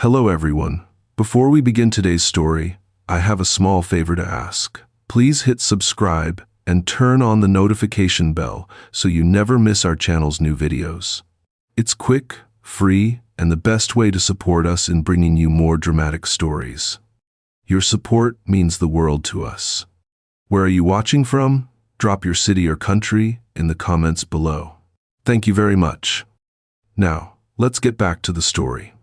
Hello everyone. Before we begin today's story, I have a small favor to ask. Please hit subscribe and turn on the notification bell so you never miss our channel's new videos. It's quick, free, and the best way to support us in bringing you more dramatic stories. Your support means the world to us. Where are you watching from? Drop your city or country in the comments below. Thank you very much. Now, let's get back to the story.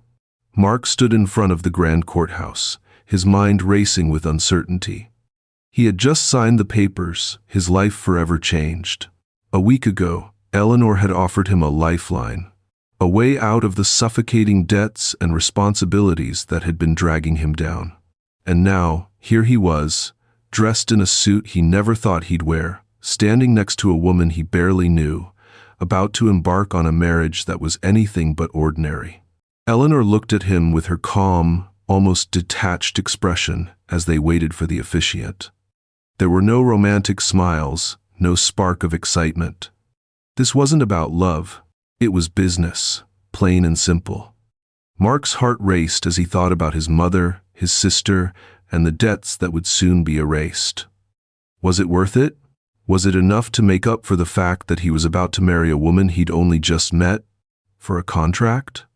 Mark stood in front of the grand courthouse, his mind racing with uncertainty. He had just signed the papers, his life forever changed. A week ago, Eleanor had offered him a lifeline, a way out of the suffocating debts and responsibilities that had been dragging him down. And now, here he was, dressed in a suit he never thought he'd wear, standing next to a woman he barely knew, about to embark on a marriage that was anything but ordinary. Eleanor looked at him with her calm, almost detached expression as they waited for the officiant. There were no romantic smiles, no spark of excitement. This wasn't about love. It was business, plain and simple. Mark's heart raced as he thought about his mother, his sister, and the debts that would soon be erased. Was it worth it? Was it enough to make up for the fact that he was about to marry a woman he'd only just met? For a contract?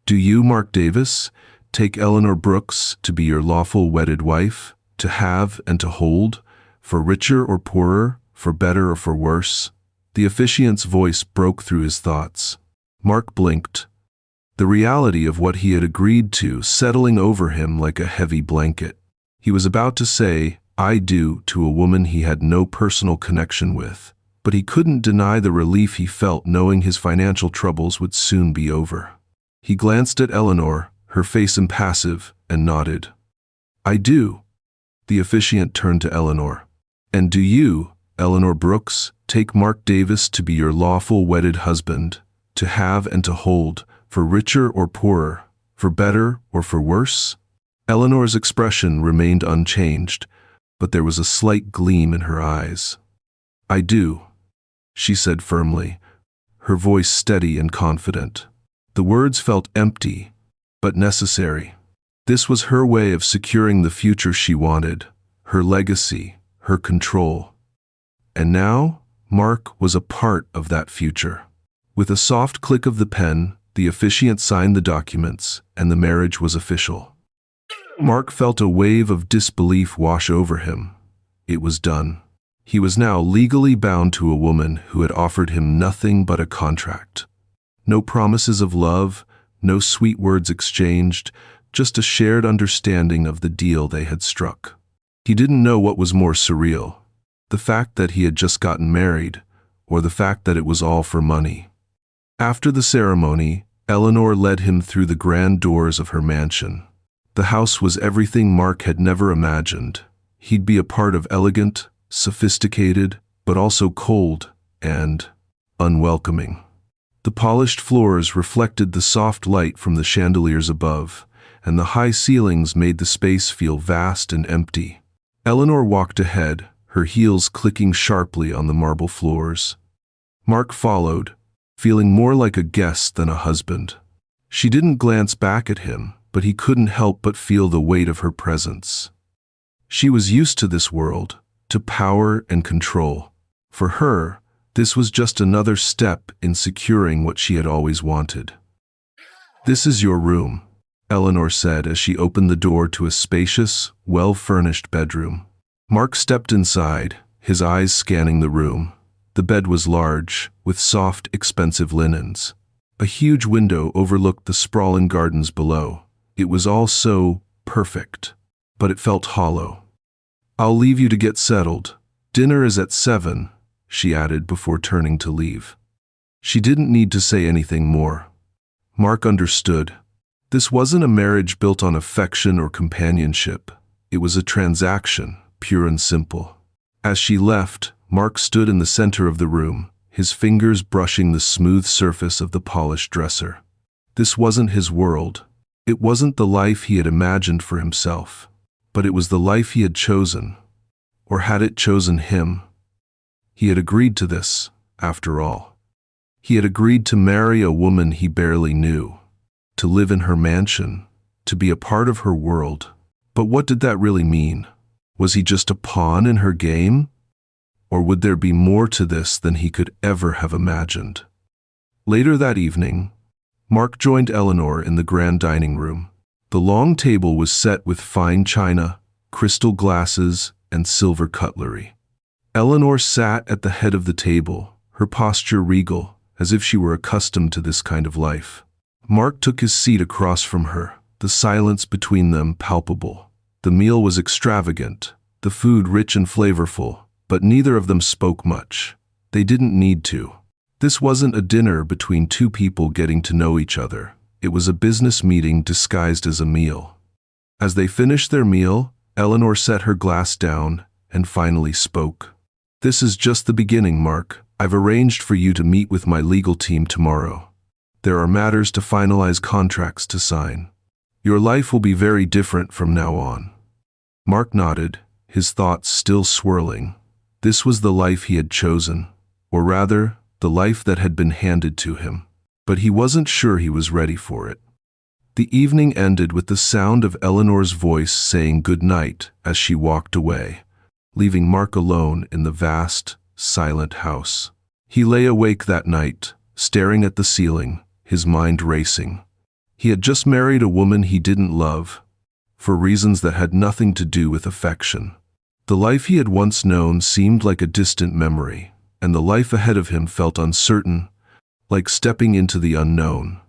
Do you, Mark Davis, take Eleanor Brooks to be your lawful wedded wife, to have and to hold, for richer or poorer, for better or for worse? The officiant's voice broke through his thoughts. Mark blinked, the reality of what he had agreed to settling over him like a heavy blanket. He was about to say, "I do," to a woman he had no personal connection with, but he couldn't deny the relief he felt knowing his financial troubles would soon be over. He glanced at Eleanor, her face impassive, and nodded. "I do." The officiant turned to Eleanor. "And do you, Eleanor Brooks, take Mark Davis to be your lawful wedded husband, to have and to hold, for richer or poorer, for better or for worse?" Eleanor's expression remained unchanged, but there was a slight gleam in her eyes. "I do," she said firmly, her voice steady and confident. The words felt empty, but necessary. This was her way of securing the future she wanted, her legacy, her control. And now, Mark was a part of that future. With a soft click of the pen, the officiant signed the documents, and the marriage was official. Mark felt a wave of disbelief wash over him. It was done. He was now legally bound to a woman who had offered him nothing but a contract. No promises of love, no sweet words exchanged, just a shared understanding of the deal they had struck. He didn't know what was more surreal, the fact that he had just gotten married, or the fact that it was all for money. After the ceremony, Eleanor led him through the grand doors of her mansion. The house was everything Mark had never imagined. He'd be a part of elegant, sophisticated, but also cold and unwelcoming. The polished floors reflected the soft light from the chandeliers above, and the high ceilings made the space feel vast and empty. Eleanor walked ahead, her heels clicking sharply on the marble floors. Mark followed, feeling more like a guest than a husband. She didn't glance back at him, but he couldn't help but feel the weight of her presence. She was used to this world, to power and control. For her, this was just another step in securing what she had always wanted. "This is your room," Eleanor said as she opened the door to a spacious, well-furnished bedroom. Mark stepped inside, his eyes scanning the room. The bed was large, with soft, expensive linens. A huge window overlooked the sprawling gardens below. It was all so perfect, but it felt hollow. "I'll leave you to get settled. Dinner is at 7, she added before turning to leave. She didn't need to say anything more. Mark understood. This wasn't a marriage built on affection or companionship. It was a transaction, pure and simple. As she left, Mark stood in the center of the room, his fingers brushing the smooth surface of the polished dresser. This wasn't his world. It wasn't the life he had imagined for himself, but it was the life he had chosen. Or had it chosen him? He had agreed to this, after all. He had agreed to marry a woman he barely knew, to live in her mansion, to be a part of her world. But what did that really mean? Was he just a pawn in her game? Or would there be more to this than he could ever have imagined? Later that evening, Mark joined Eleanor in the grand dining room. The long table was set with fine china, crystal glasses, and silver cutlery. Eleanor sat at the head of the table, her posture regal, as if she were accustomed to this kind of life. Mark took his seat across from her, the silence between them palpable. The meal was extravagant, the food rich and flavorful, but neither of them spoke much. They didn't need to. This wasn't a dinner between two people getting to know each other. It was a business meeting disguised as a meal. As they finished their meal, Eleanor set her glass down and finally spoke. "This is just the beginning, Mark. I've arranged for you to meet with my legal team tomorrow. There are matters to finalize, contracts to sign. Your life will be very different from now on." Mark nodded, his thoughts still swirling. This was the life he had chosen, or rather, the life that had been handed to him. But he wasn't sure he was ready for it. The evening ended with the sound of Eleanor's voice saying good night as she walked away, leaving Mark alone in the vast, silent house. He lay awake that night, staring at the ceiling, his mind racing. He had just married a woman he didn't love, for reasons that had nothing to do with affection. The life he had once known seemed like a distant memory, and the life ahead of him felt uncertain, like stepping into the unknown.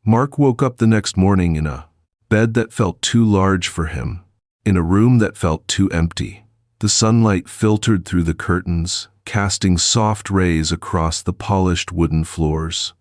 Mark woke up the next morning in a bed that felt too large for him, in a room that felt too empty. The sunlight filtered through the curtains, casting soft rays across the polished wooden floors.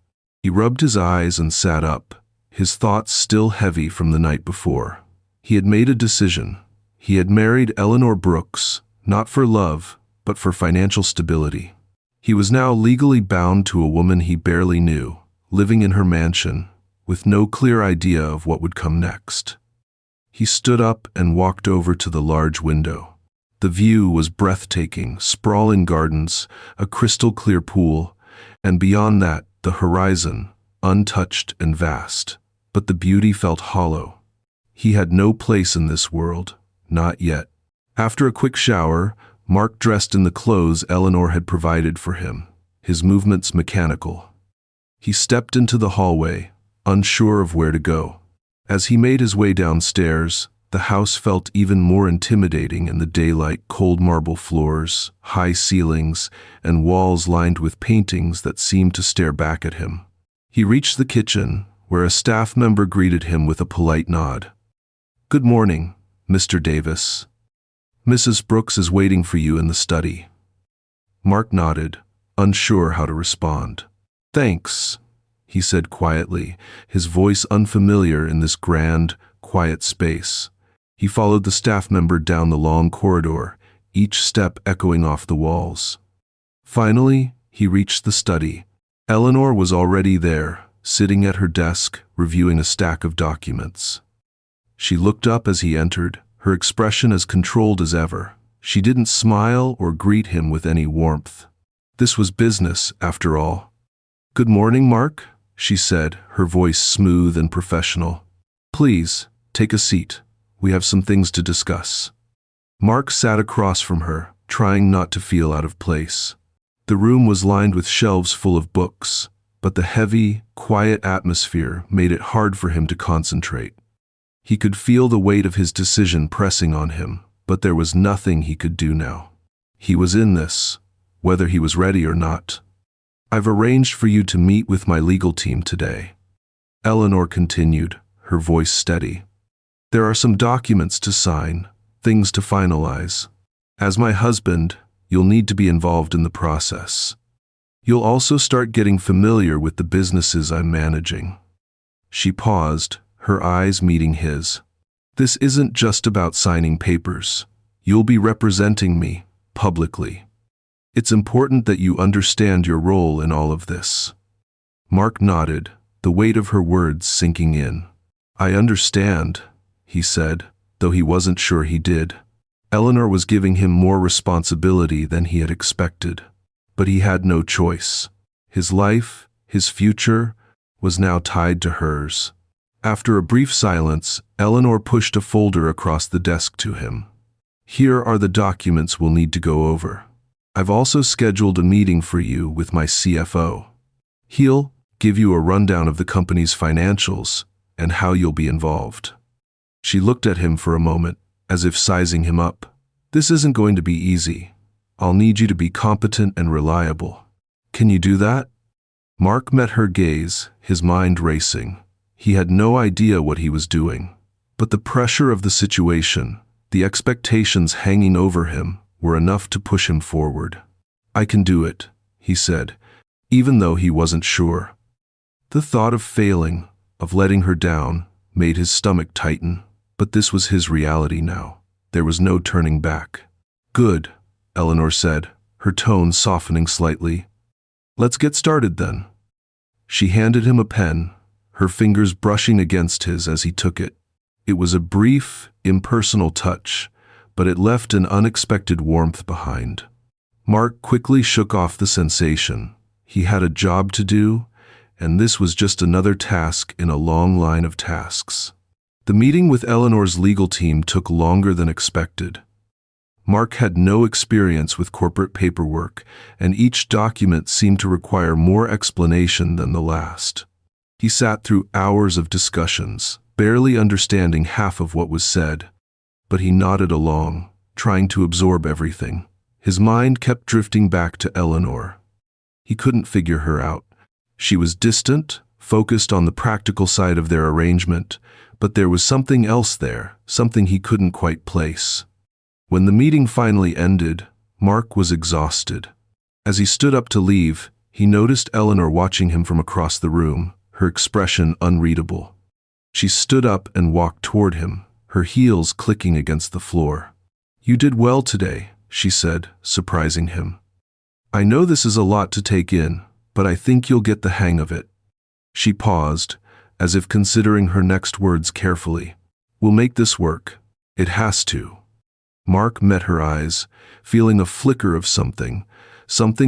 He rubbed his eyes and sat up, his thoughts still heavy from the night before. He had made a decision. He had married Eleanor Brooks, not for love, but for financial stability. He was now legally bound to a woman he barely knew, living in her mansion, with no clear idea of what would come next. He stood up and walked over to the large window. The view was breathtaking, sprawling gardens, a crystal-clear pool, and beyond that, the horizon, untouched and vast. But the beauty felt hollow. He had no place in this world, not yet. After a quick shower, Mark dressed in the clothes Eleanor had provided for him, his movements mechanical. He stepped into the hallway, unsure of where to go. As he made his way downstairs, the house felt even more intimidating in the daylight. Cold marble floors, high ceilings, and walls lined with paintings that seemed to stare back at him. He reached the kitchen, where a staff member greeted him with a polite nod. "Good morning, Mr. Davis. Mrs. Brooks is waiting for you in the study." Mark nodded, unsure how to respond. "Thanks," he said quietly, his voice unfamiliar in this grand, quiet space. He followed the staff member down the long corridor, each step echoing off the walls. Finally, he reached the study. Eleanor was already there, sitting at her desk, reviewing a stack of documents. She looked up as he entered, her expression as controlled as ever. She didn't smile or greet him with any warmth. This was business, after all. "Good morning, Mark," she said, her voice smooth and professional. "Please, take a seat. We have some things to discuss." Mark sat across from her, trying not to feel out of place. The room was lined with shelves full of books, but the heavy, quiet atmosphere made it hard for him to concentrate. He could feel the weight of his decision pressing on him, but there was nothing he could do now. He was in this, whether he was ready or not. "I've arranged for you to meet with my legal team today," Eleanor continued, her voice steady. "There are some documents to sign, things to finalize. As my husband, you'll need to be involved in the process. You'll also start getting familiar with the businesses I'm managing." She paused, her eyes meeting his. "This isn't just about signing papers. You'll be representing me, publicly. It's important that you understand your role in all of this." Mark nodded, the weight of her words sinking in. "I understand," he said, though he wasn't sure he did. Eleanor was giving him more responsibility than he had expected. But he had no choice. His life, his future, was now tied to hers. After a brief silence, Eleanor pushed a folder across the desk to him. "Here are the documents we'll need to go over. I've also scheduled a meeting for you with my CFO. He'll give you a rundown of the company's financials and how you'll be involved." She looked at him for a moment, as if sizing him up. "This isn't going to be easy. I'll need you to be competent and reliable. Can you do that?" Mark met her gaze, his mind racing. He had no idea what he was doing, but the pressure of the situation, the expectations hanging over him, were enough to push him forward. "I can do it," he said, even though he wasn't sure. The thought of failing, of letting her down, made his stomach tighten, but this was his reality now. There was no turning back. "Good," Eleanor said, her tone softening slightly. "Let's get started then." She handed him a pen, her fingers brushing against his as he took it. It was a brief, impersonal touch, but it left an unexpected warmth behind. Mark quickly shook off the sensation. He had a job to do, and this was just another task in a long line of tasks. The meeting with Eleanor's legal team took longer than expected. Mark had no experience with corporate paperwork, and each document seemed to require more explanation than the last. He sat through hours of discussions, barely understanding half of what was said, but he nodded along, trying to absorb everything. His mind kept drifting back to Eleanor. He couldn't figure her out. She was distant, focused on the practical side of their arrangement, but there was something else there, something he couldn't quite place. When the meeting finally ended, Mark was exhausted. As he stood up to leave, he noticed Eleanor watching him from across the room, her expression unreadable. She stood up and walked toward him, her heels clicking against the floor. "You did well today," she said, surprising him. "I know this is a lot to take in, but I think you'll get the hang of it." She paused, as if considering her next words carefully. "We'll make this work. It has to." Mark met her eyes, feeling a flicker of something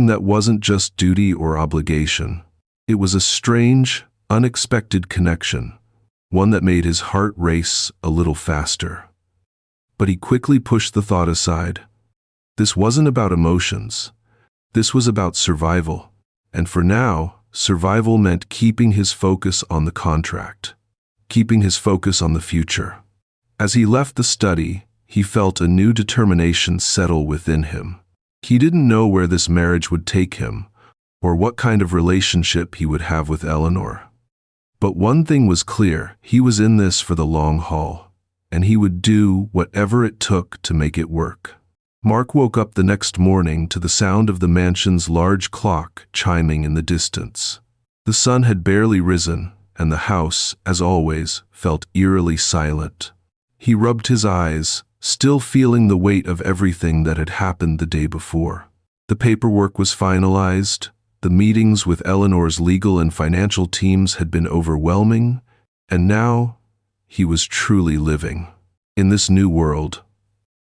that wasn't just duty or obligation. It was a strange, unexpected connection, one that made his heart race a little faster. But he quickly pushed the thought aside. This wasn't about emotions. This was about survival. And for now, survival meant keeping his focus on the contract, keeping his focus on the future. As he left the study, he felt a new determination settle within him. He didn't know where this marriage would take him, or what kind of relationship he would have with Eleanor. But one thing was clear: he was in this for the long haul, and he would do whatever it took to make it work. Mark woke up the next morning to the sound of the mansion's large clock chiming in the distance. The sun had barely risen, and the house, as always, felt eerily silent. He rubbed his eyes, still feeling the weight of everything that had happened the day before. The paperwork was finalized. The meetings with Eleanor's legal and financial teams had been overwhelming, and now he was truly living in this new world,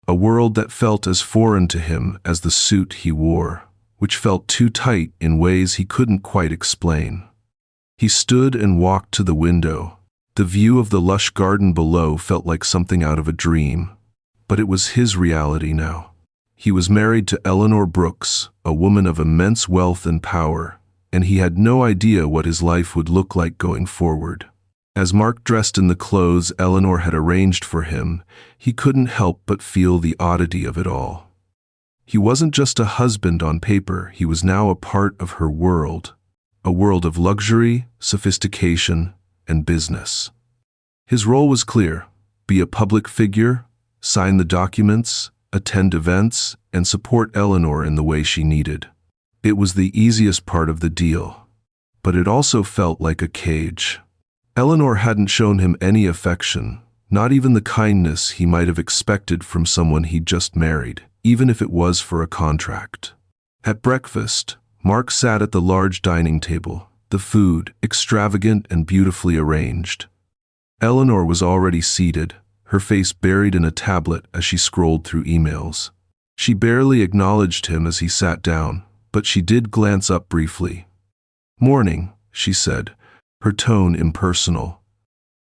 a world that felt as foreign to him as the suit he wore, which felt too tight in ways he couldn't quite explain. He stood and walked to the window. The view of the lush garden below felt like something out of a dream, but it was his reality now. He was married to Eleanor Brooks, a woman of immense wealth and power, and he had no idea what his life would look like going forward. As Mark dressed in the clothes Eleanor had arranged for him, he couldn't help but feel the oddity of it all. He wasn't just a husband on paper, he was now a part of her world, a world of luxury, sophistication, and business. His role was clear: be a public figure, sign the documents, attend events, and support Eleanor in the way she needed. It was the easiest part of the deal, but it also felt like a cage. Eleanor hadn't shown him any affection, not even the kindness he might have expected from someone he'd just married, even if it was for a contract. At breakfast, Mark sat at the large dining table, the food extravagant and beautifully arranged. Eleanor was already seated, her face buried in a tablet as she scrolled through emails. She barely acknowledged him as he sat down, but she did glance up briefly. "Morning," she said, her tone impersonal.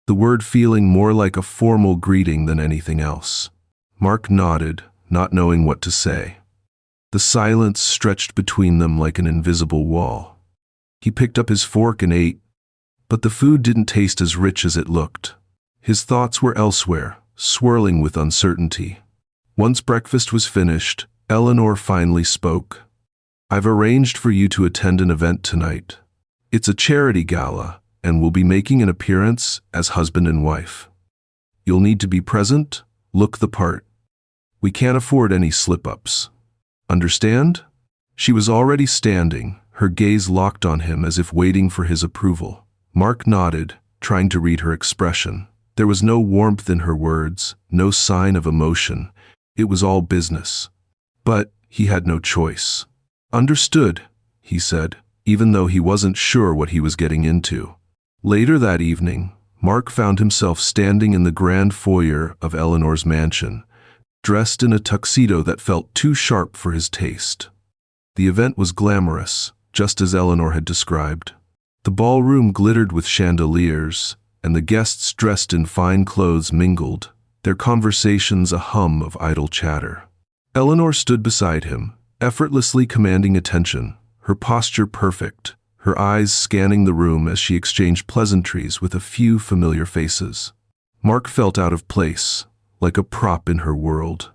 the word feeling more like a formal greeting than anything else. Mark nodded, not knowing what to say. The silence stretched between them like an invisible wall. He picked up his fork and ate, but the food didn't taste as rich as it looked. His thoughts were elsewhere, swirling with uncertainty. Once breakfast was finished, Eleanor finally spoke. "I've arranged for you to attend an event tonight. It's a charity gala, and we'll be making an appearance as husband and wife. You'll need to be present, look the part. We can't afford any slip-ups. Understand?" She was already standing, her gaze locked on him as if waiting for his approval. Mark nodded, trying to read her expression. There was no warmth in her words, no sign of emotion. It was all business. But he had no choice. "Understood," he said, even though he wasn't sure what he was getting into. Later that evening, Mark found himself standing in the grand foyer of Eleanor's mansion, dressed in a tuxedo that felt too sharp for his taste. The event was glamorous, just as Eleanor had described. The ballroom glittered with chandeliers, and the guests dressed in fine clothes mingled, their conversations a hum of idle chatter. Eleanor stood beside him, effortlessly commanding attention, her posture perfect, her eyes scanning the room as she exchanged pleasantries with a few familiar faces. Mark felt out of place, like a prop in her world.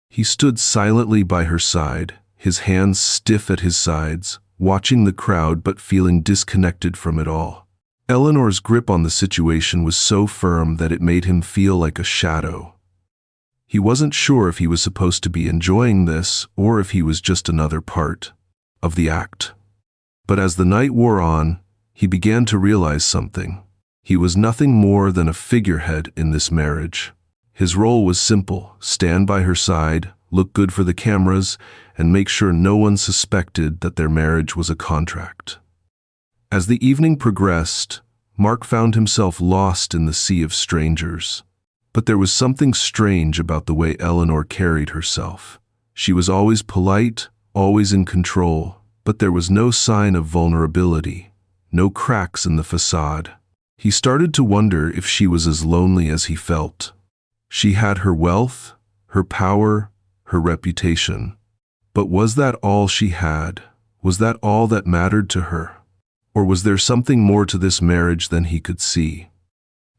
He stood silently by her side, his hands stiff at his sides, watching the crowd but feeling disconnected from it all. Eleanor's grip on the situation was so firm that it made him feel like a shadow. He wasn't sure if he was supposed to be enjoying this or if he was just another part of the act. But as the night wore on, he began to realize something. He was nothing more than a figurehead in this marriage. His role was simple: stand by her side, look good for the cameras, and make sure no one suspected that their marriage was a contract. As the evening progressed, Mark found himself lost in the sea of strangers. But there was something strange about the way Eleanor carried herself. She was always polite, always in control, but there was no sign of vulnerability, no cracks in the facade. He started to wonder if she was as lonely as he felt. She had her wealth, her power, her reputation. But was that all she had? Was that all that mattered to her? Or was there something more to this marriage than he could see?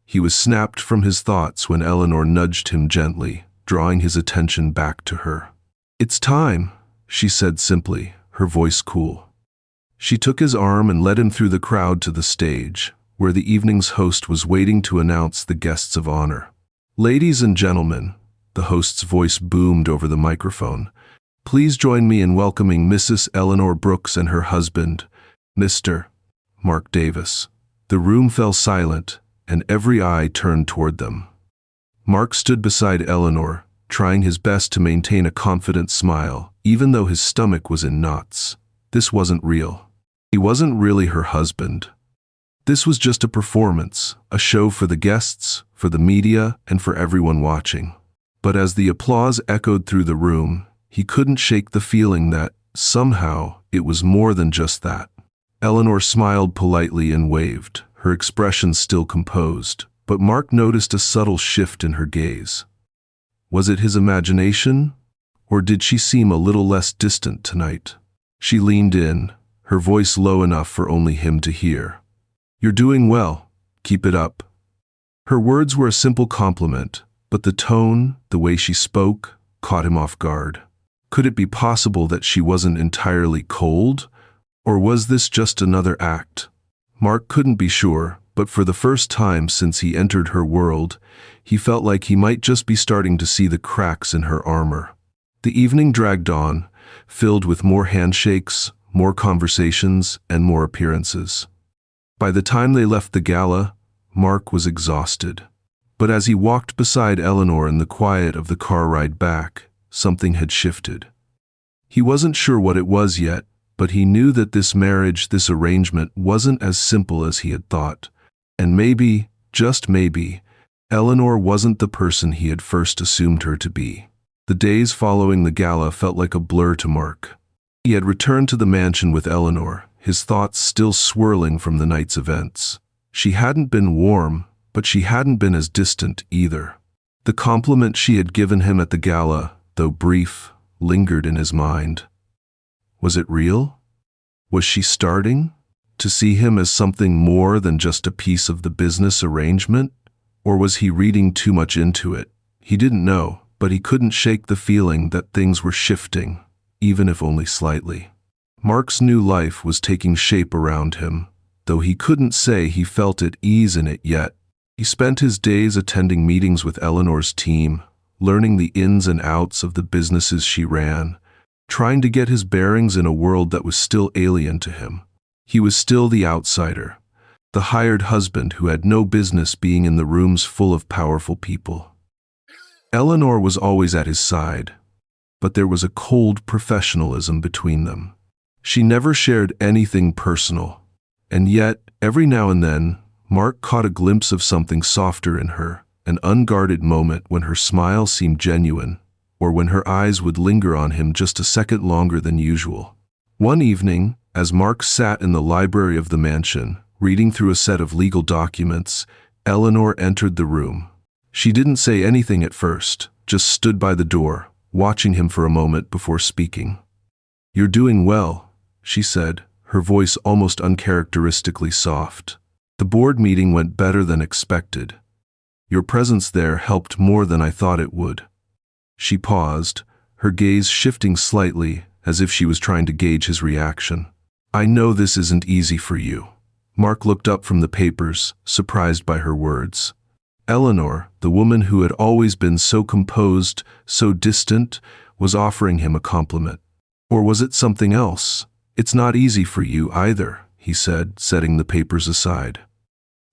He was snapped from his thoughts when Eleanor nudged him gently, drawing his attention back to her. "It's time," she said simply, her voice cool. She took his arm and led him through the crowd to the stage, where the evening's host was waiting to announce the guests of honor. "Ladies and gentlemen," the host's voice boomed over the microphone, "please join me in welcoming Mrs. Eleanor Brooks and her husband, Mr. Mark Davis." The room fell silent, and every eye turned toward them. Mark stood beside Eleanor, trying his best to maintain a confident smile, even though his stomach was in knots. This wasn't real. He wasn't really her husband. This was just a performance, a show for the guests, for the media, and for everyone watching. But as the applause echoed through the room, he couldn't shake the feeling that, somehow, it was more than just that. Eleanor smiled politely and waved, her expression still composed, but Mark noticed a subtle shift in her gaze. Was it his imagination, or did she seem a little less distant tonight? She leaned in, her voice low enough for only him to hear. "You're doing well. Keep it up." Her words were a simple compliment, but the tone, the way she spoke, caught him off guard. Could it be possible that she wasn't entirely cold, or was this just another act? Mark couldn't be sure, but for the first time since he entered her world, he felt like he might just be starting to see the cracks in her armor. The evening dragged on, filled with more handshakes, more conversations, and more appearances. By the time they left the gala, Mark was exhausted. But as he walked beside Eleanor in the quiet of the car ride back, something had shifted. He wasn't sure what it was yet, but he knew that this marriage, this arrangement, wasn't as simple as he had thought. And maybe, just maybe, Eleanor wasn't the person he had first assumed her to be. The days following the gala felt like a blur to Mark. He had returned to the mansion with Eleanor, his thoughts still swirling from the night's events. She hadn't been warm, but she hadn't been as distant either. The compliment she had given him at the gala, though brief, lingered in his mind. Was it real? Was she starting to see him as something more than just a piece of the business arrangement? Or was he reading too much into it? He didn't know, but he couldn't shake the feeling that things were shifting, even if only slightly. Mark's new life was taking shape around him, though he couldn't say he felt at ease in it yet. He spent his days attending meetings with Eleanor's team, learning the ins and outs of the businesses she ran, trying to get his bearings in a world that was still alien to him. He was still the outsider, the hired husband who had no business being in the rooms full of powerful people. Eleanor was always at his side, but there was a cold professionalism between them. She never shared anything personal, and yet, every now and then, Mark caught a glimpse of something softer in her, an unguarded moment when her smile seemed genuine, or when her eyes would linger on him just a second longer than usual. One evening, as Mark sat in the library of the mansion, reading through a set of legal documents, Eleanor entered the room. She didn't say anything at first, just stood by the door, watching him for a moment before speaking. "You're doing well," she said, her voice almost uncharacteristically soft. "The board meeting went better than expected. Your presence there helped more than I thought it would." She paused, her gaze shifting slightly as if she was trying to gauge his reaction. "I know this isn't easy for you." Mark looked up from the papers, surprised by her words. Eleanor, the woman who had always been so composed, so distant, was offering him a compliment. Or was it something else? "It's not easy for you either," he said, setting the papers aside.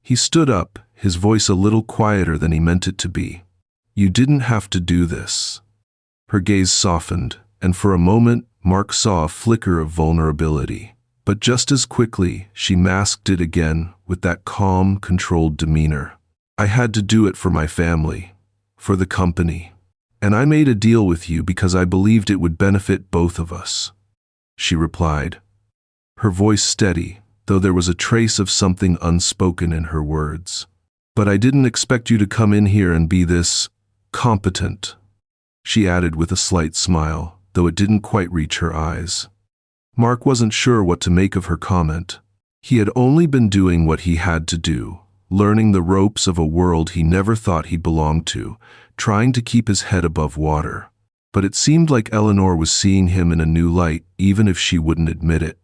He stood up, his voice a little quieter than he meant it to be. "You didn't have to do this." Her gaze softened, and for a moment, Mark saw a flicker of vulnerability. But just as quickly, she masked it again with that calm, controlled demeanor. "I had to do it for my family, for the company. And I made a deal with you because I believed it would benefit both of us," she replied, her voice steady, though there was a trace of something unspoken in her words. "But I didn't expect you to come in here and be this competent," she added with a slight smile, though it didn't quite reach her eyes. Mark wasn't sure what to make of her comment. He had only been doing what he had to do, learning the ropes of a world he never thought he belonged to, trying to keep his head above water. But it seemed like Eleanor was seeing him in a new light, even if she wouldn't admit it.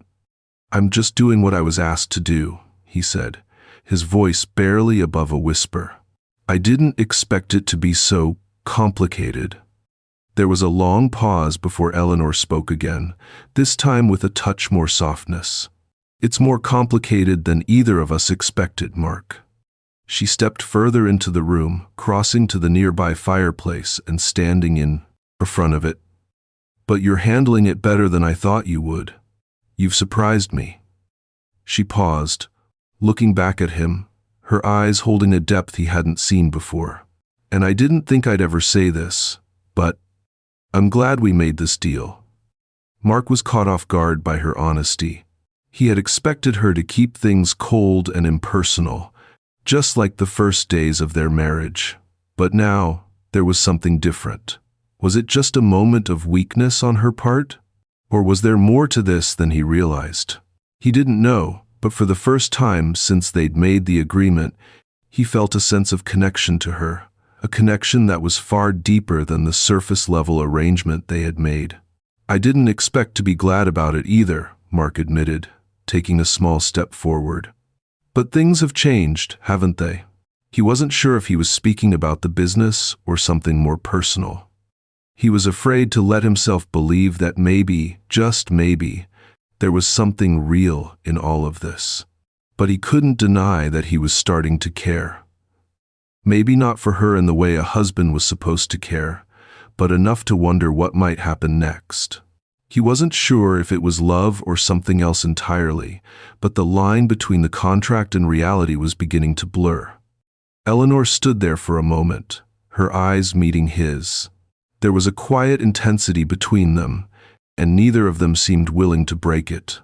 "I'm just doing what I was asked to do," he said, his voice barely above a whisper. "I didn't expect it to be so complicated." There was a long pause before Eleanor spoke again, this time with a touch more softness. "It's more complicated than either of us expected, Mark." She stepped further into the room, crossing to the nearby fireplace and standing in front of it. "But you're handling it better than I thought you would. You've surprised me." She paused, looking back at him, her eyes holding a depth he hadn't seen before. "And I didn't think I'd ever say this, but I'm glad we made this deal." Mark was caught off guard by her honesty. He had expected her to keep things cold and impersonal, just like the first days of their marriage. But now, there was something different. Was it just a moment of weakness on her part? Or was there more to this than he realized? He didn't know, but for the first time since they'd made the agreement, he felt a sense of connection to her, a connection that was far deeper than the surface-level arrangement they had made. "I didn't expect to be glad about it either," Mark admitted, taking a small step forward. "But things have changed, haven't they?" He wasn't sure if he was speaking about the business or something more personal. He was afraid to let himself believe that maybe, just maybe, there was something real in all of this. But he couldn't deny that he was starting to care. Maybe not for her in the way a husband was supposed to care, but enough to wonder what might happen next. He wasn't sure if it was love or something else entirely, but the line between the contract and reality was beginning to blur. Eleanor stood there for a moment, her eyes meeting his. There was a quiet intensity between them, and neither of them seemed willing to break it.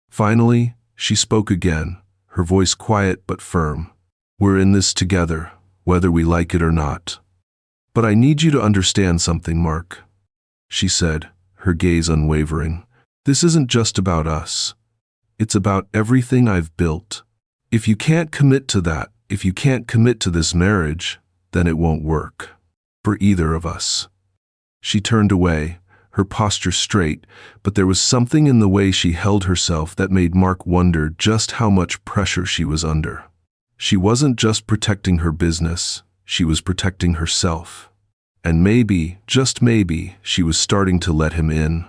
Finally, she spoke again, her voice quiet but firm. We're in this together, whether we like it or not. But I need you to understand something, Mark, she said, her gaze unwavering. This isn't just about us. It's about everything I've built. If you can't commit to that, if you can't commit to this marriage, then it won't work. For either of us. She turned away, her posture straight, but there was something in the way she held herself that made Mark wonder just how much pressure she was under. She wasn't just protecting her business, she was protecting herself. And maybe, just maybe, she was starting to let him in.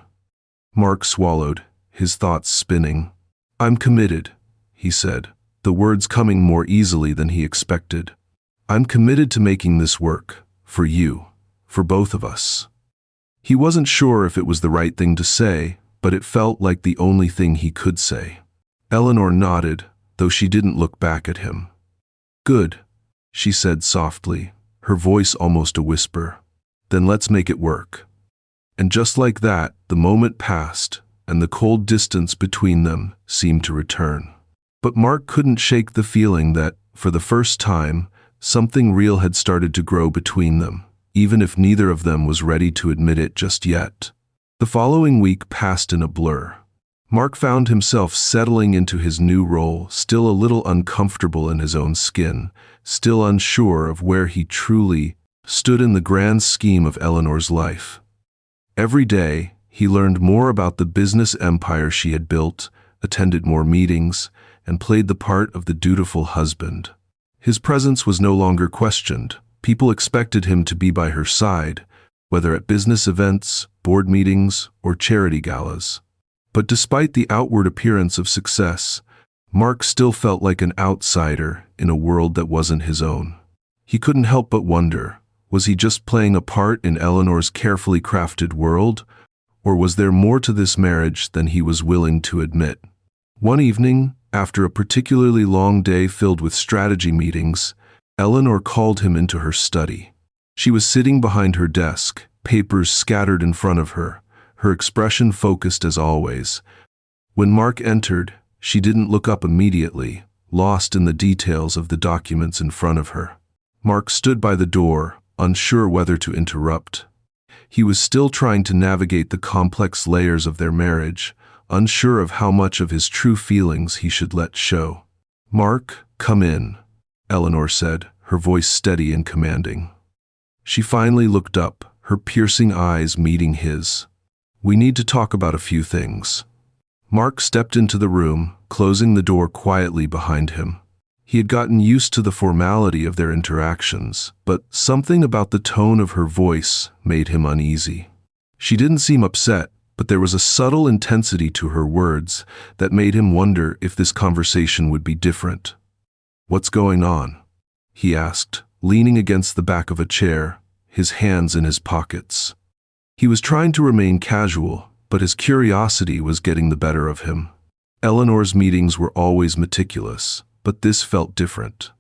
Mark swallowed, his thoughts spinning. I'm committed, he said, the words coming more easily than he expected. I'm committed to making this work, for you, for both of us. He wasn't sure if it was the right thing to say, but it felt like the only thing he could say. Eleanor nodded, though she didn't look back at him. Good, she said softly, her voice almost a whisper. Then let's make it work. And just like that, the moment passed, and the cold distance between them seemed to return. But Mark couldn't shake the feeling that, for the first time, something real had started to grow between them, even if neither of them was ready to admit it just yet. The following week passed in a blur. Mark found himself settling into his new role, still a little uncomfortable in his own skin, still unsure of where he truly stood in the grand scheme of Eleanor's life. Every day, he learned more about the business empire she had built, attended more meetings, and played the part of the dutiful husband. His presence was no longer questioned. People expected him to be by her side, whether at business events, board meetings, or charity galas. But despite the outward appearance of success, Mark still felt like an outsider in a world that wasn't his own. He couldn't help but wonder, was he just playing a part in Eleanor's carefully crafted world, or was there more to this marriage than he was willing to admit? One evening, after a particularly long day filled with strategy meetings, Eleanor called him into her study. She was sitting behind her desk, papers scattered in front of her, her expression focused as always. When Mark entered, she didn't look up immediately, lost in the details of the documents in front of her. Mark stood by the door, unsure whether to interrupt. He was still trying to navigate the complex layers of their marriage, unsure of how much of his true feelings he should let show. Mark, come in, Eleanor said, her voice steady and commanding. She finally looked up, her piercing eyes meeting his. We need to talk about a few things. Mark stepped into the room, closing the door quietly behind him. He had gotten used to the formality of their interactions, but something about the tone of her voice made him uneasy. She didn't seem upset, but there was a subtle intensity to her words that made him wonder if this conversation would be different. What's going on? He asked, leaning against the back of a chair, his hands in his pockets. He was trying to remain casual, but his curiosity was getting the better of him. Eleanor's meetings were always meticulous, but this felt different.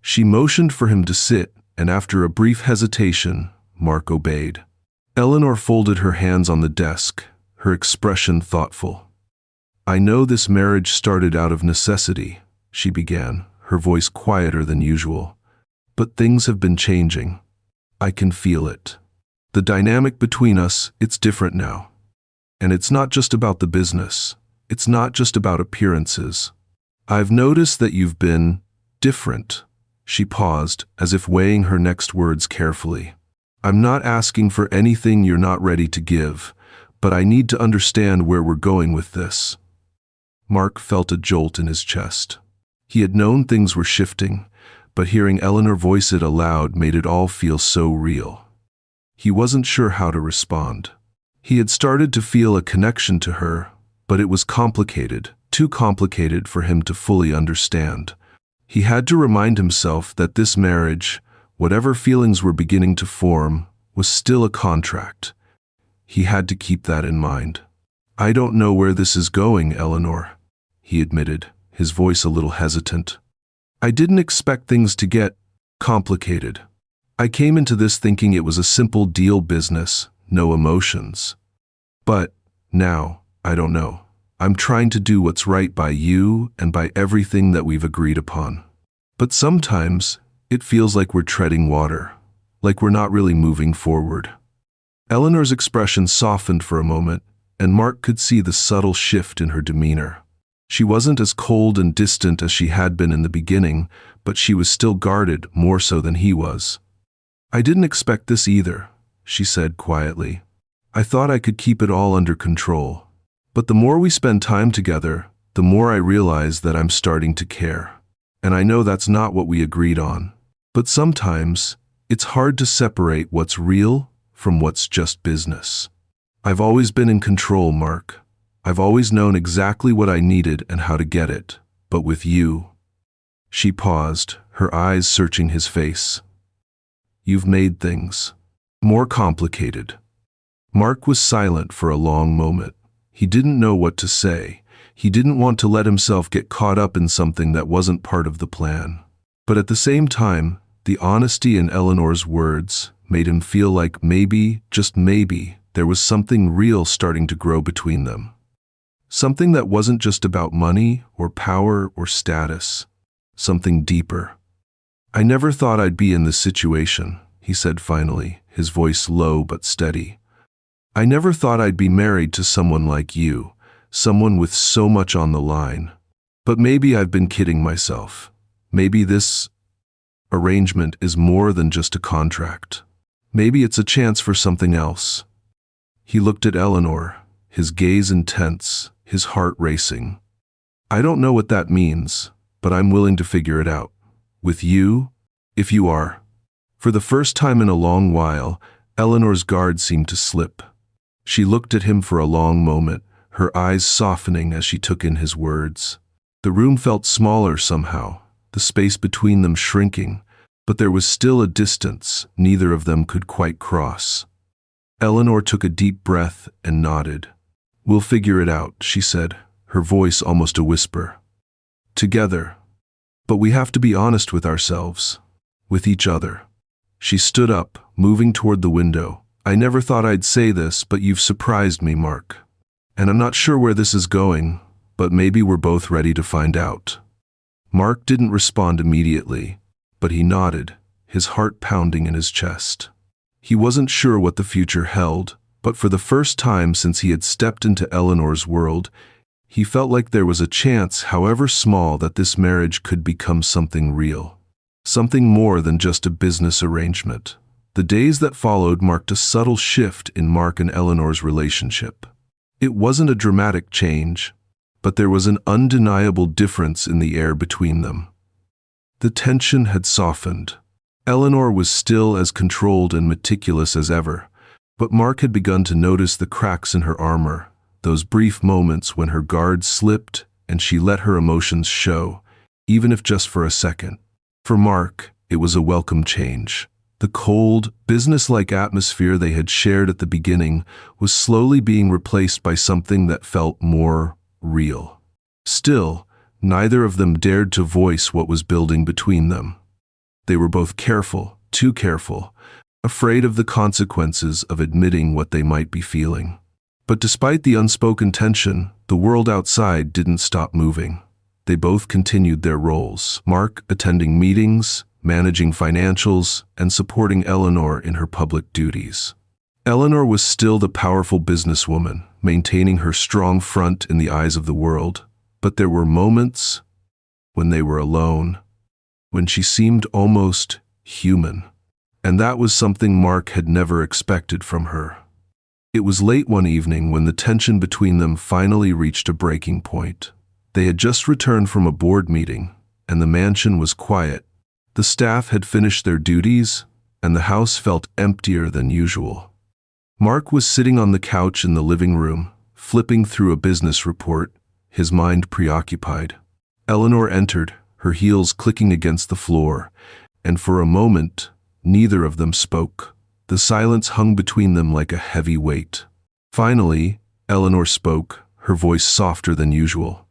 She motioned for him to sit, and after a brief hesitation, Mark obeyed. Eleanor folded her hands on the desk, her expression thoughtful. I know this marriage started out of necessity, she began, her voice quieter than usual. But things have been changing. I can feel it. The dynamic between us, it's different now. And it's not just about the business. It's not just about appearances. I've noticed that you've been different. She paused, as if weighing her next words carefully. I'm not asking for anything you're not ready to give, but I need to understand where we're going with this. Mark felt a jolt in his chest. He had known things were shifting, but hearing Eleanor voice it aloud made it all feel so real. He wasn't sure how to respond. He had started to feel a connection to her, but it was complicated, too complicated for him to fully understand. He had to remind himself that this marriage, whatever feelings were beginning to form, was still a contract. He had to keep that in mind. I don't know where this is going, Eleanor, he admitted, his voice a little hesitant. I didn't expect things to get complicated. I came into this thinking it was a simple deal business, no emotions. But now, I don't know. I'm trying to do what's right by you and by everything that we've agreed upon. But sometimes it feels like we're treading water, like we're not really moving forward. Eleanor's expression softened for a moment, and Mark could see the subtle shift in her demeanor. She wasn't as cold and distant as she had been in the beginning, but she was still guarded more so than he was. "I didn't expect this either," she said quietly. "I thought I could keep it all under control. But the more we spend time together, the more I realize that I'm starting to care. And I know that's not what we agreed on. But sometimes, it's hard to separate what's real from what's just business. I've always been in control, Mark. I've always known exactly what I needed and how to get it. But with you..." She paused, her eyes searching his face. "You've made things more complicated." Mark was silent for a long moment. He didn't know what to say. He didn't want to let himself get caught up in something that wasn't part of the plan. But at the same time, the honesty in Eleanor's words made him feel like maybe, just maybe, there was something real starting to grow between them. Something that wasn't just about money or power or status. Something deeper. "I never thought I'd be in this situation," he said finally, his voice low but steady. "I never thought I'd be married to someone like you, someone with so much on the line. But maybe I've been kidding myself. Maybe this arrangement is more than just a contract. Maybe it's a chance for something else." He looked at Eleanor, his gaze intense, his heart racing. "I don't know what that means, but I'm willing to figure it out. With you, if you are." For the first time in a long while, Eleanor's guard seemed to slip. She looked at him for a long moment, her eyes softening as she took in his words. The room felt smaller somehow, the space between them shrinking, but there was still a distance neither of them could quite cross. Eleanor took a deep breath and nodded. "We'll figure it out," she said, her voice almost a whisper. "Together. But we have to be honest with ourselves, with each other." She stood up, moving toward the window. "I never thought I'd say this, but you've surprised me, Mark. And I'm not sure where this is going, but maybe we're both ready to find out." Mark didn't respond immediately, but he nodded, his heart pounding in his chest. He wasn't sure what the future held, but for the first time since he had stepped into Eleanor's world, he felt like there was a chance, however small, that this marriage could become something real. Something more than just a business arrangement. The days that followed marked a subtle shift in Mark and Eleanor's relationship. It wasn't a dramatic change, but there was an undeniable difference in the air between them. The tension had softened. Eleanor was still as controlled and meticulous as ever, but Mark had begun to notice the cracks in her armor, those brief moments when her guard slipped and she let her emotions show, even if just for a second. For Mark, it was a welcome change. The cold, business-like atmosphere they had shared at the beginning was slowly being replaced by something that felt more real. Still, neither of them dared to voice what was building between them. They were both careful, too careful, afraid of the consequences of admitting what they might be feeling. But despite the unspoken tension, the world outside didn't stop moving. They both continued their roles, Mark attending meetings, managing financials, and supporting Eleanor in her public duties. Eleanor was still the powerful businesswoman, maintaining her strong front in the eyes of the world, but there were moments when they were alone, when she seemed almost human. And that was something Mark had never expected from her. It was late one evening when the tension between them finally reached a breaking point. They had just returned from a board meeting, and the mansion was quiet. The staff had finished their duties, and the house felt emptier than usual. Mark was sitting on the couch in the living room, flipping through a business report, his mind preoccupied. Eleanor entered, her heels clicking against the floor, and for a moment, neither of them spoke. The silence hung between them like a heavy weight. Finally, Eleanor spoke, her voice softer than usual.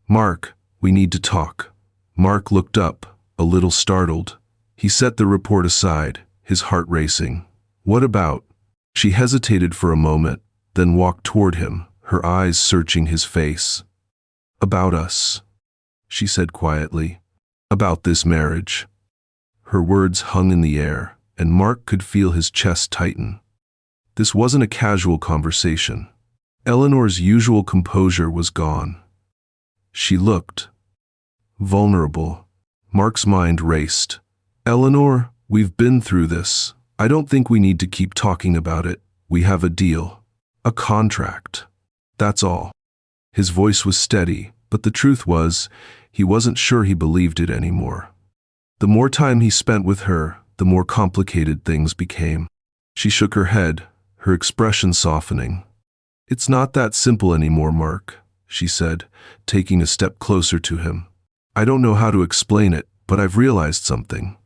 "Mark, we need to talk." Mark looked up, a little startled. He set the report aside, his heart racing. "What about?" She hesitated for a moment, then walked toward him, her eyes searching his face. "About us," she said quietly. About this marriage. Her words hung in the air, and Mark could feel his chest tighten. This wasn't a casual conversation. Eleanor's usual composure was gone. She looked vulnerable. Mark's mind raced. Eleanor, we've been through this. I don't think we need to keep talking about it. We have a deal. A contract. That's all. His voice was steady, but the truth was, he wasn't sure he believed it anymore. The more time he spent with her, the more complicated things became. She shook her head, her expression softening. It's not that simple anymore, Mark, she said, taking a step closer to him. I don't know how to explain it, but I've realized something.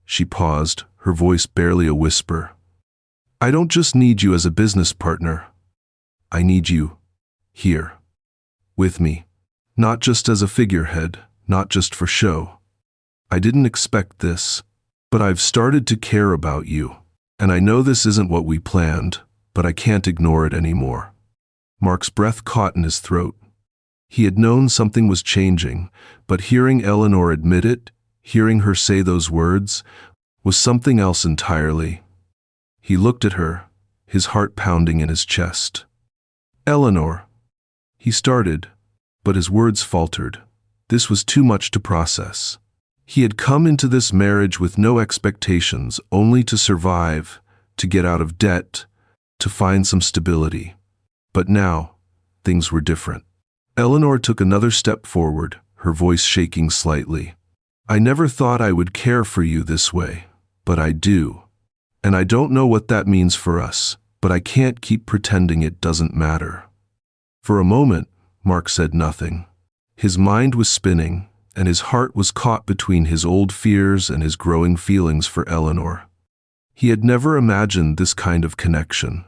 She paused, her voice barely a whisper. I don't just need you as a business partner. I need you here, with me. Not just as a figurehead, not just for show. I didn't expect this, but I've started to care about you. And I know this isn't what we planned, but I can't ignore it anymore. Mark's breath caught in his throat. He had known something was changing, but hearing Eleanor admit it, hearing her say those words, was something else entirely. He looked at her, his heart pounding in his chest. Eleanor. He started, but his words faltered. This was too much to process. He had come into this marriage with no expectations, only to survive, to get out of debt, to find some stability. But now, things were different. Eleanor took another step forward, her voice shaking slightly. I never thought I would care for you this way, but I do. And I don't know what that means for us, but I can't keep pretending it doesn't matter. For a moment, Mark said nothing. His mind was spinning, and his heart was caught between his old fears and his growing feelings for Eleanor. He had never imagined this kind of connection.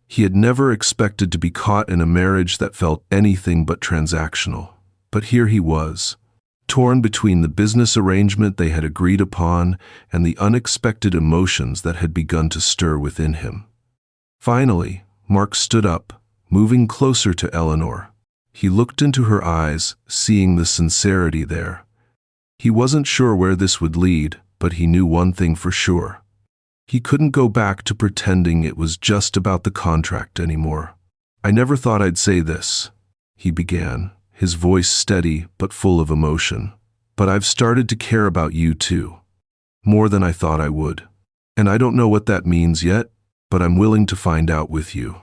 He had never expected to be caught in a marriage that felt anything but transactional. But here he was, torn between the business arrangement they had agreed upon and the unexpected emotions that had begun to stir within him. Finally, Mark stood up, moving closer to Eleanor. He looked into her eyes, seeing the sincerity there. He wasn't sure where this would lead, but he knew one thing for sure. He couldn't go back to pretending it was just about the contract anymore. I never thought I'd say this, he began, his voice steady but full of emotion. But I've started to care about you too. More than I thought I would. And I don't know what that means yet, but I'm willing to find out with you.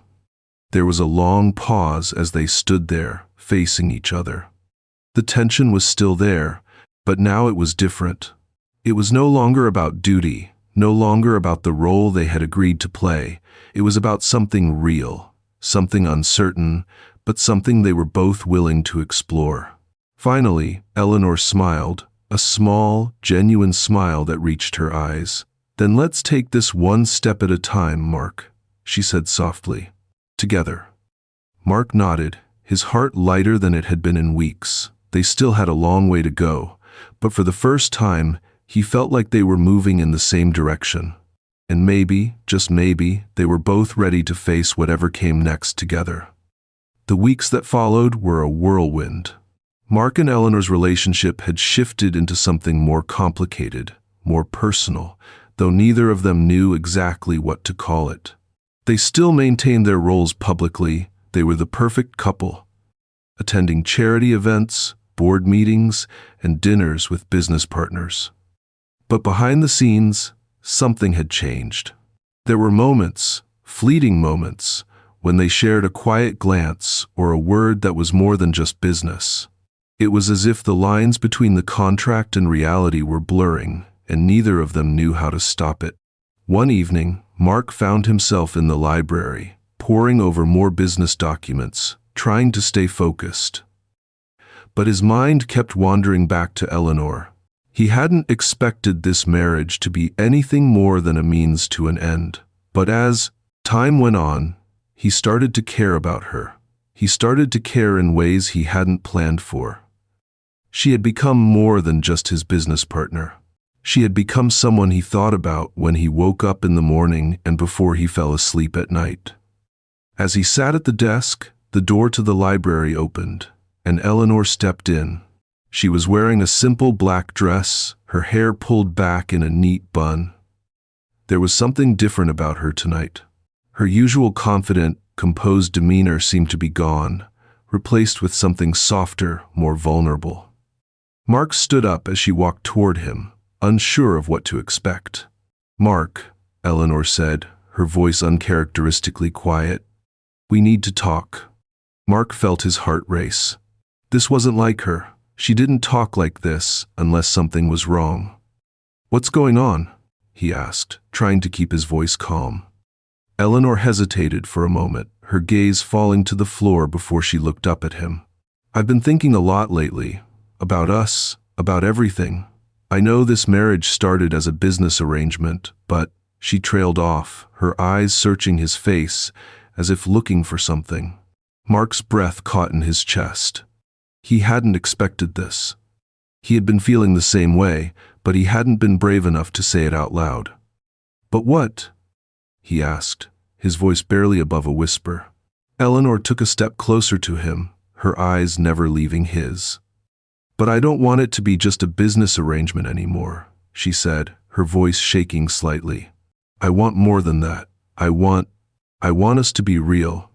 There was a long pause as they stood there, facing each other. The tension was still there, but now it was different. It was no longer about duty, no longer about the role they had agreed to play. It was about something real, something uncertain, but something they were both willing to explore. Finally, Eleanor smiled, a small, genuine smile that reached her eyes. Then let's take this one step at a time, Mark, she said softly. Together. Mark nodded, his heart lighter than it had been in weeks. They still had a long way to go, but for the first time, he felt like they were moving in the same direction. And maybe, just maybe, they were both ready to face whatever came next together. The weeks that followed were a whirlwind. Mark and Eleanor's relationship had shifted into something more complicated, more personal, though neither of them knew exactly what to call it. They still maintained their roles publicly. They were the perfect couple, attending charity events, board meetings, and dinners with business partners. But behind the scenes, something had changed. There were moments, fleeting moments, when they shared a quiet glance or a word that was more than just business. It was as if the lines between the contract and reality were blurring, and neither of them knew how to stop it. One evening, Mark found himself in the library, poring over more business documents, trying to stay focused. But his mind kept wandering back to Eleanor. He hadn't expected this marriage to be anything more than a means to an end. But as time went on, he started to care about her. He started to care in ways he hadn't planned for. She had become more than just his business partner. She had become someone he thought about when he woke up in the morning and before he fell asleep at night. As he sat at the desk, the door to the library opened, and Eleanor stepped in. She was wearing a simple black dress, her hair pulled back in a neat bun. There was something different about her tonight. Her usual confident, composed demeanor seemed to be gone, replaced with something softer, more vulnerable. Mark stood up as she walked toward him, unsure of what to expect. "Mark," Eleanor said, her voice uncharacteristically quiet, "we need to talk." Mark felt his heart race. This wasn't like her. She didn't talk like this unless something was wrong. "What's going on?" he asked, trying to keep his voice calm. Eleanor hesitated for a moment, her gaze falling to the floor before she looked up at him. "I've been thinking a lot lately. About us, about everything. I know this marriage started as a business arrangement, but—" She trailed off, her eyes searching his face, as if looking for something. Mark's breath caught in his chest. He hadn't expected this. He had been feeling the same way, but he hadn't been brave enough to say it out loud. "But what?" he asked, his voice barely above a whisper. Eleanor took a step closer to him, her eyes never leaving his. "But I don't want it to be just a business arrangement anymore," she said, her voice shaking slightly. "I want more than that. I want us to be real.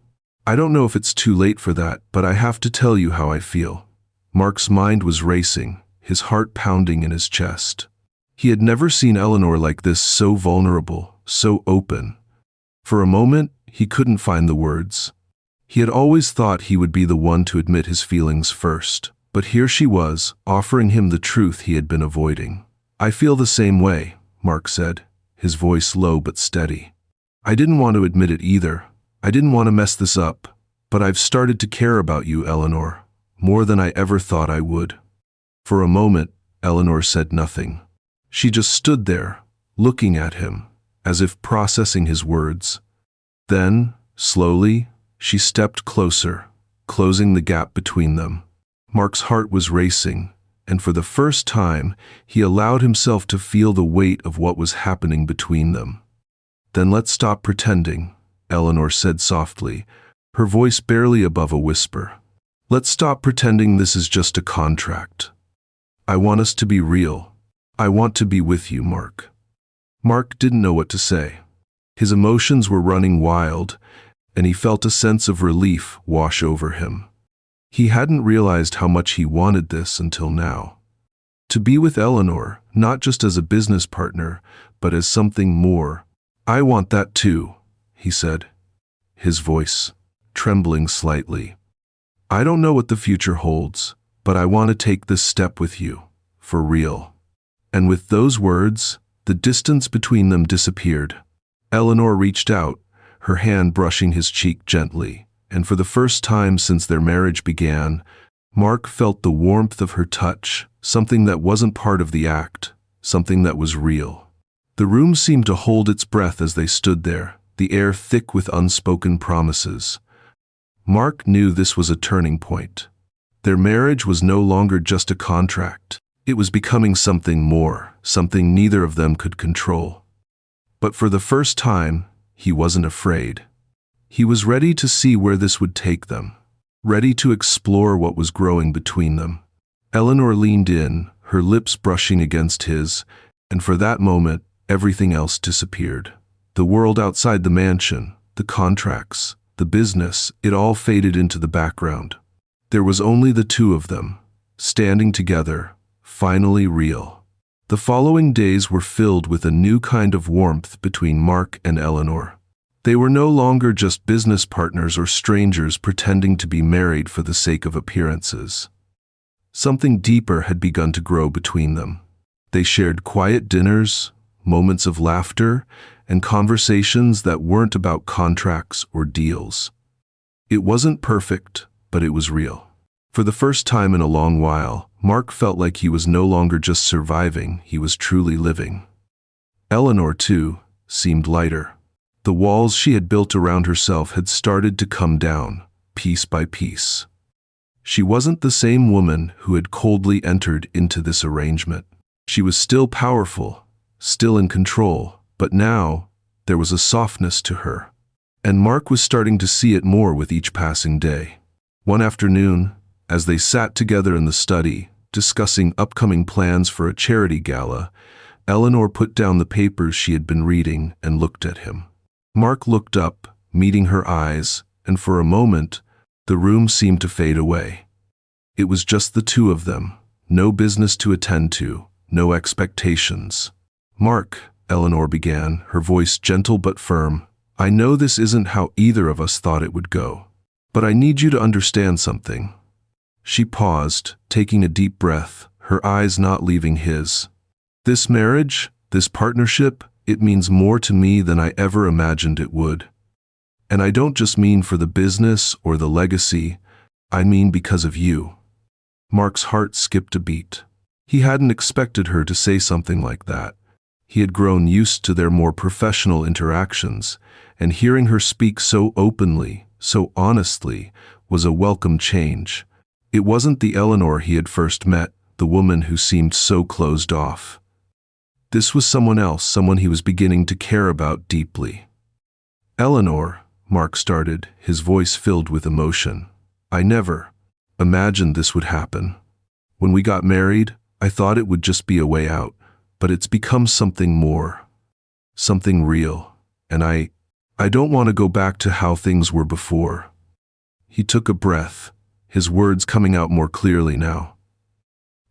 I don't know if it's too late for that, but I have to tell you how I feel." Mark's mind was racing, his heart pounding in his chest. He had never seen Eleanor like this, so vulnerable, so open. For a moment, he couldn't find the words. He had always thought he would be the one to admit his feelings first, but here she was, offering him the truth he had been avoiding. "I feel the same way," Mark said, his voice low but steady. "I didn't want to admit it either. I didn't want to mess this up, but I've started to care about you, Eleanor, more than I ever thought I would." For a moment, Eleanor said nothing. She just stood there, looking at him, as if processing his words. Then, slowly, she stepped closer, closing the gap between them. Mark's heart was racing, and for the first time, he allowed himself to feel the weight of what was happening between them. "Then let's stop pretending," Eleanor said softly, her voice barely above a whisper. "Let's stop pretending this is just a contract. I want us to be real. I want to be with you, Mark." Mark didn't know what to say. His emotions were running wild, and he felt a sense of relief wash over him. He hadn't realized how much he wanted this until now. To be with Eleanor, not just as a business partner, but as something more. "I want that too," he said, his voice trembling slightly. "I don't know what the future holds, but I want to take this step with you, for real." And with those words, the distance between them disappeared. Eleanor reached out, her hand brushing his cheek gently, and for the first time since their marriage began, Mark felt the warmth of her touch, something that wasn't part of the act, something that was real. The room seemed to hold its breath as they stood there, the air thick with unspoken promises. Mark knew this was a turning point. Their marriage was no longer just a contract. It was becoming something more, something neither of them could control. But for the first time, he wasn't afraid. He was ready to see where this would take them, ready to explore what was growing between them. Eleanor leaned in, her lips brushing against his, and for that moment, everything else disappeared. The world outside the mansion, the contracts, the business, it all faded into the background. There was only the two of them, standing together, finally real. The following days were filled with a new kind of warmth between Mark and Eleanor. They were no longer just business partners or strangers pretending to be married for the sake of appearances. Something deeper had begun to grow between them. They shared quiet dinners, moments of laughter, and conversations that weren't about contracts or deals. It wasn't perfect, but it was real. For the first time in a long while, Mark felt like he was no longer just surviving, he was truly living. Eleanor, too, seemed lighter. The walls she had built around herself had started to come down, piece by piece. She wasn't the same woman who had coldly entered into this arrangement. She was still powerful, still in control, but now there was a softness to her. And Mark was starting to see it more with each passing day. One afternoon, as they sat together in the study, discussing upcoming plans for a charity gala, Eleanor put down the papers she had been reading and looked at him. Mark looked up, meeting her eyes, and for a moment, the room seemed to fade away. It was just the two of them, no business to attend to, no expectations. "Mark," Eleanor began, her voice gentle but firm, "I know this isn't how either of us thought it would go, but I need you to understand something." She paused, taking a deep breath, her eyes not leaving his. "This marriage, this partnership, it means more to me than I ever imagined it would. And I don't just mean for the business or the legacy, I mean because of you." Mark's heart skipped a beat. He hadn't expected her to say something like that. He had grown used to their more professional interactions, and hearing her speak so openly, so honestly, was a welcome change. It wasn't the Eleanor he had first met, the woman who seemed so closed off. This was someone else, someone he was beginning to care about deeply. "Eleanor," Mark started, his voice filled with emotion, "I never imagined this would happen. When we got married, I thought it would just be a way out, but it's become something more, something real, and I don't want to go back to how things were before." He took a breath, his words coming out more clearly now.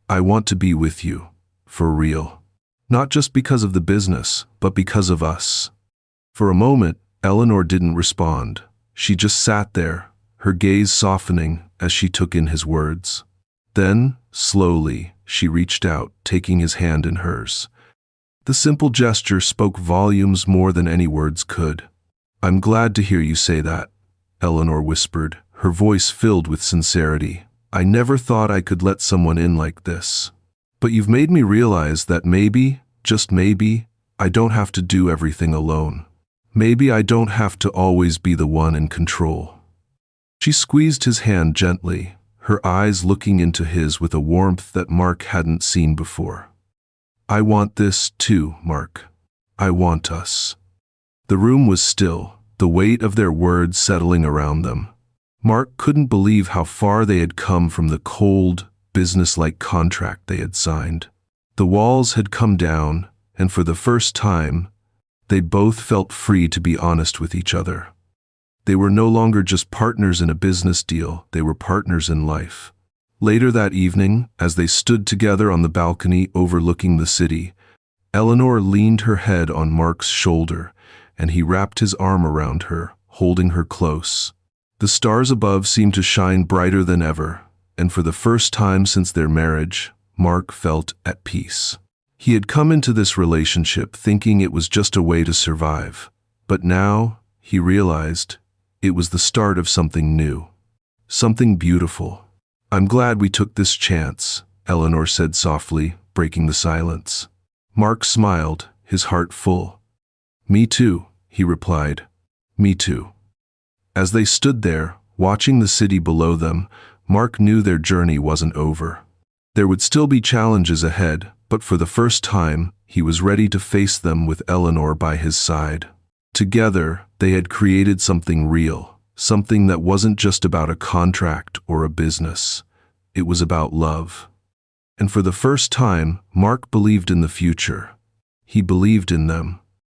"I want to be with you, for real. Not just because of the business, but because of us." For a moment, Eleanor didn't respond. She just sat there, her gaze softening as she took in his words. Then, slowly, she reached out, taking his hand in hers. The simple gesture spoke volumes more than any words could. "I'm glad to hear you say that," Eleanor whispered, her voice filled with sincerity. "I never thought I could let someone in like this. But you've made me realize that maybe, just maybe, I don't have to do everything alone. Maybe I don't have to always be the one in control." She squeezed his hand gently, her eyes looking into his with a warmth that Mark hadn't seen before. "I want this too, Mark. I want us." The room was still, the weight of their words settling around them. Mark couldn't believe how far they had come from the cold, business-like contract they had signed. The walls had come down, and for the first time, they both felt free to be honest with each other. They were no longer just partners in a business deal, they were partners in life. Later that evening, as they stood together on the balcony overlooking the city, Eleanor leaned her head on Mark's shoulder, and he wrapped his arm around her, holding her close. The stars above seemed to shine brighter than ever, and for the first time since their marriage, Mark felt at peace. He had come into this relationship thinking it was just a way to survive, but now, he realized, it was the start of something new, something beautiful. "I'm glad we took this chance," Eleanor said softly, breaking the silence. Mark smiled, his heart full. "Me too," he replied. "Me too." As they stood there, watching the city below them, Mark knew their journey wasn't over. There would still be challenges ahead, but for the first time, he was ready to face them with Eleanor by his side. Together, they had created something real, something that wasn't just about a contract or a business. It was about love. And for the first time, Mark believed in the future. He believed in them.